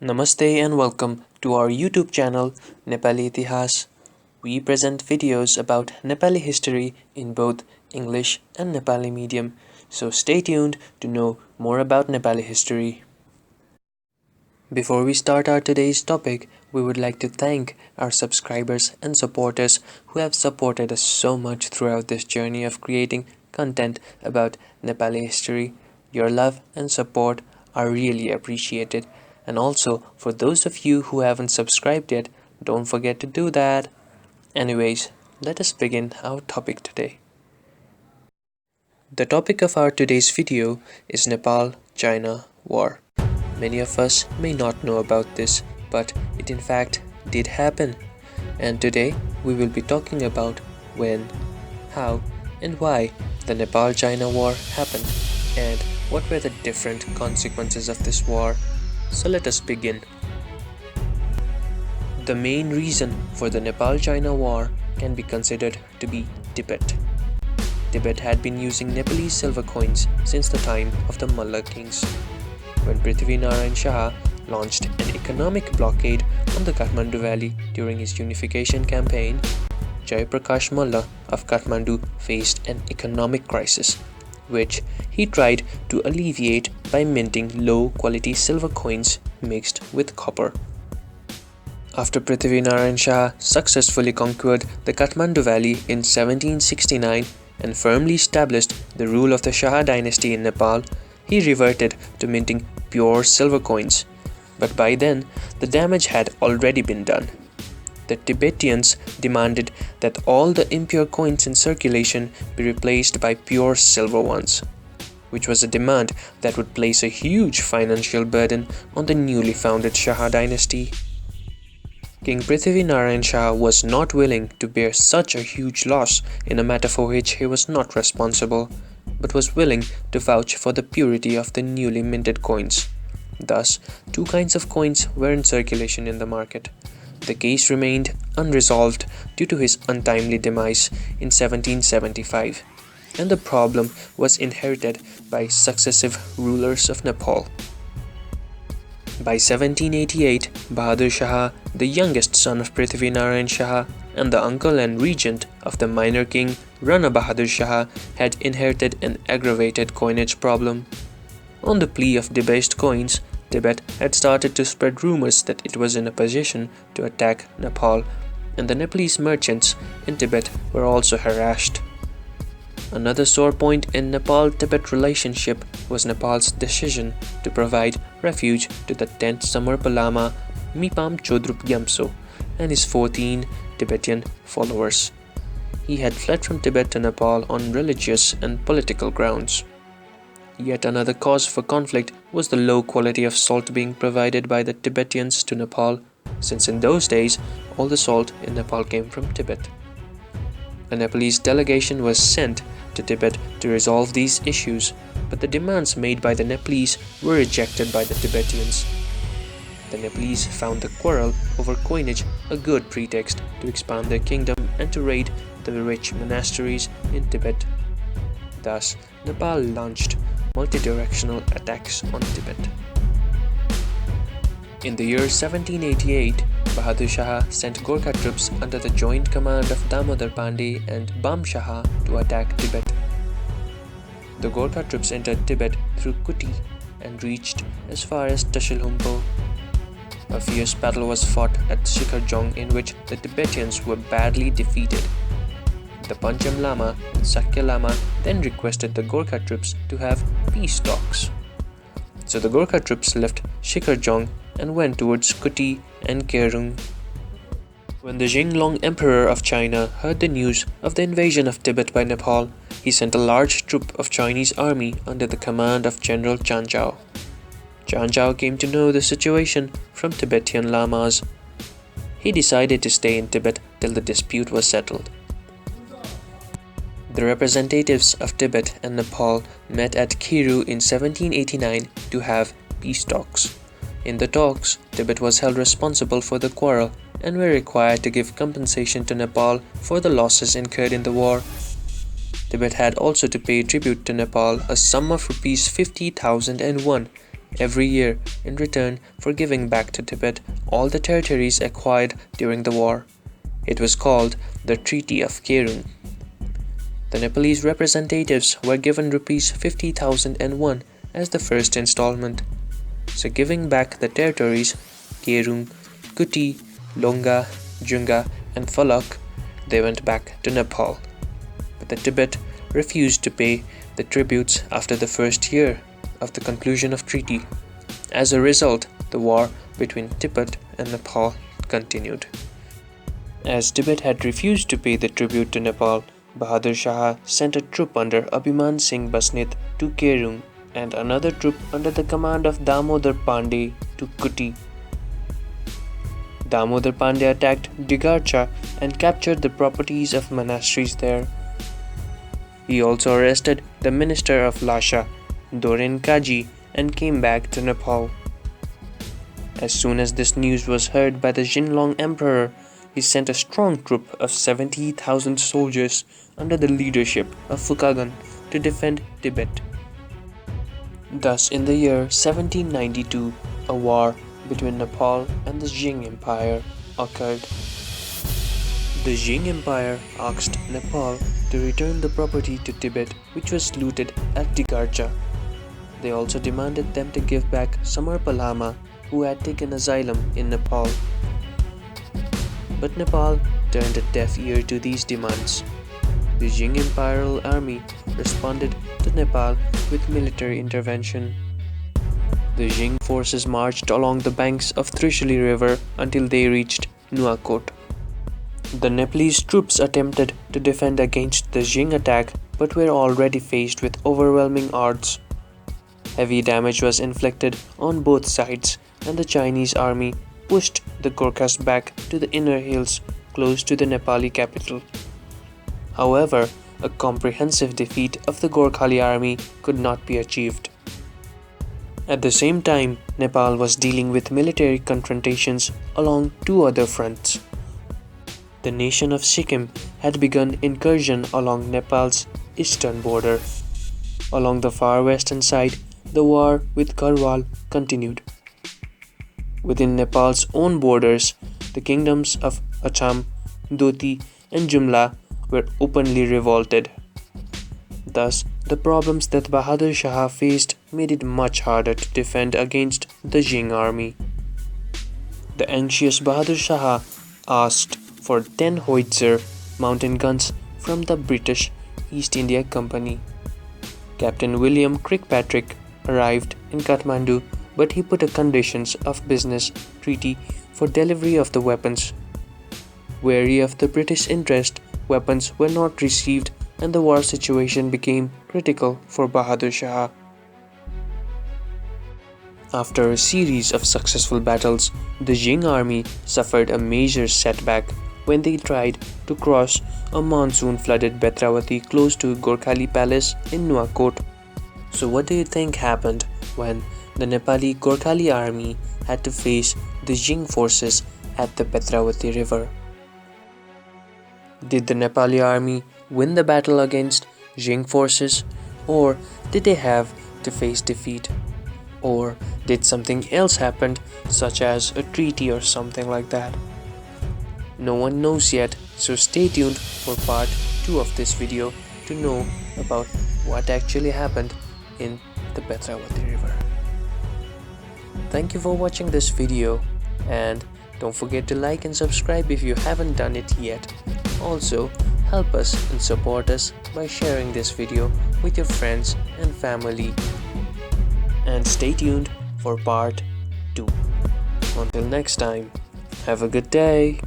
Namaste and welcome to our YouTube channel Nepali Itihas. We present videos about Nepali history in both English and Nepali medium, so stay tuned to know more about Nepali history. Before we start our today's topic, we would like to thank our subscribers and supporters who have supported us so much throughout this journey of creating content about Nepali history. Your love and support are really appreciated. And also, for those of you who haven't subscribed yet, don't forget to do that. Anyways, let us begin our topic today. The topic of our today's video is Nepal-China War. Many of us may not know about this, but it in fact did happen. And today we will be talking about when, how, and why the Nepal-China War happened, and what were the different consequences of this war. So let us begin. The main reason for the Nepal-China War can be considered to be Tibet. Tibet had been using Nepalese silver coins since the time of the Malla kings. When Prithvi Narayan Shah launched an economic blockade on the Kathmandu Valley during his unification campaign, Jayaprakash Malla of Kathmandu faced an economic crisis, which he tried to alleviate by minting low-quality silver coins mixed with copper. After Prithvi Narayan Shah successfully conquered the Kathmandu Valley in 1769 and firmly established the rule of the Shah dynasty in Nepal, he reverted to minting pure silver coins, but by then the damage had already been done. The Tibetans demanded that all the impure coins in circulation be replaced by pure silver ones, which was a demand that would place a huge financial burden on the newly founded Shah dynasty. King Prithvi Narayan Shah was not willing to bear such a huge loss in a matter for which he was not responsible, but was willing to vouch for the purity of the newly minted coins. Thus, two kinds of coins were in circulation in the market. The case remained unresolved due to his untimely demise in 1775, and the problem was inherited by successive rulers of Nepal. By 1788, Bahadur Shah, the youngest son of Prithvi Narayan Shah and the uncle and regent of the minor king Rana Bahadur Shah, had inherited an aggravated coinage problem. On the plea of debased coins, Tibet had started to spread rumors that it was in a position to attack Nepal, and the Nepalese merchants in Tibet were also harassed. Another sore point in Nepal-Tibet relationship was Nepal's decision to provide refuge to the 10th Samarpa Lama Mipam Chodrup Gyamtso and his 14 Tibetan followers. He had fled from Tibet to Nepal on religious and political grounds. Yet another cause for conflict was the low quality of salt being provided by the Tibetans to Nepal, since in those days all the salt in Nepal came from Tibet. A Nepalese delegation was sent to Tibet to resolve these issues, but the demands made by the Nepalese were rejected by the Tibetans. The Nepalese found the quarrel over coinage a good pretext to expand their kingdom and to raid the rich monasteries in Tibet. Thus, Nepal launched multi-directional attacks on Tibet. In the year 1788, Bahadur Shah sent Gorkha troops under the joint command of Damodar Pandey and Bam Shah to attack Tibet. The Gorkha troops entered Tibet through Kuti and reached as far as Tashilhumpo. A fierce battle was fought at Shikharjong in which the Tibetans were badly defeated. The Pancham Lama and Sakya Lama then requested the Gorkha troops to have peace talks. So the Gorkha troops left Shikharjong and went towards Kuti and Kerung. When the Jinglong Emperor of China heard the news of the invasion of Tibet by Nepal, he sent a large troop of Chinese army under the command of General Chanzhao. Chanzhao came to know the situation from Tibetan lamas. He decided to stay in Tibet till the dispute was settled. The representatives of Tibet and Nepal met at Khiru in 1789 to have peace talks. In the talks, Tibet was held responsible for the quarrel and were required to give compensation to Nepal for the losses incurred in the war. Tibet had also to pay tribute to Nepal a sum of rupees 50,001, every year in return for giving back to Tibet all the territories acquired during the war. It was called the Treaty of Kherung. The Nepalese representatives were given rupees 50,001 as the first installment. So giving back the territories Kherung, Kuti, Longa, Junga and Falak, they went back to Nepal. But the Tibet refused to pay the tributes after the first year of the conclusion of treaty. As a result, the war between Tibet and Nepal continued. As Tibet had refused to pay the tribute to Nepal, Bahadur Shah sent a troop under Abhiman Singh Basnit to Kherung and another troop under the command of Damodar Pandey to Kuti. Damodar Pandey attacked Digarcha and captured the properties of monasteries there. He also arrested the minister of Lhasa, Doren Kaji, and came back to Nepal. As soon as this news was heard by the Jinlong Emperor, he sent a strong troop of 70,000 soldiers under the leadership of Phukagan to defend Tibet. Thus, in the year 1792, a war between Nepal and the Jing Empire occurred. The Jing Empire asked Nepal to return the property to Tibet which was looted at Digarcha. They also demanded them to give back Samarpa Lama, who had taken asylum in Nepal. But Nepal turned a deaf ear to these demands. The Jing Imperial Army responded to Nepal with military intervention. The Jing forces marched along the banks of Trishuli River until they reached Nuakot. The Nepalese troops attempted to defend against the Jing attack but were already faced with overwhelming odds. Heavy damage was inflicted on both sides and the Chinese army pushed the Gorkhas back to the inner hills close to the Nepali capital. However, a comprehensive defeat of the Gorkhali army could not be achieved. At the same time, Nepal was dealing with military confrontations along two other fronts. The nation of Sikkim had begun incursion along Nepal's eastern border. Along the far western side, the war with Garhwal continued. Within Nepal's own borders, the kingdoms of Acham, Doti and Jumla were openly revolted. Thus, the problems that Bahadur Shah faced made it much harder to defend against the Jing army. The anxious Bahadur Shah asked for 10 howitzer mountain guns from the British East India Company. Captain William Kirkpatrick arrived in Kathmandu, but he put a conditions of business treaty for delivery of the weapons. Wary of the British interest, weapons were not received and the war situation became critical for Bahadur Shah. After a series of successful battles, the Jing army suffered a major setback when they tried to cross a monsoon-flooded Betravati close to Gorkhali Palace in Nuakot. So what do you think happened when the Nepali Gorkhali army had to face the Jing forces at the Betravati river? Did the Nepali army win the battle against Jing forces, or did they have to face defeat? Or did something else happen, such as a treaty or something like that? No one knows yet, so stay tuned for part 2 of this video to know about what actually happened in the Betravati river. Thank you for watching this video, and don't forget to like and subscribe if you haven't done it yet. Also, help us and support us by sharing this video with your friends and family. And stay tuned for part 2. Until next time, have a good day.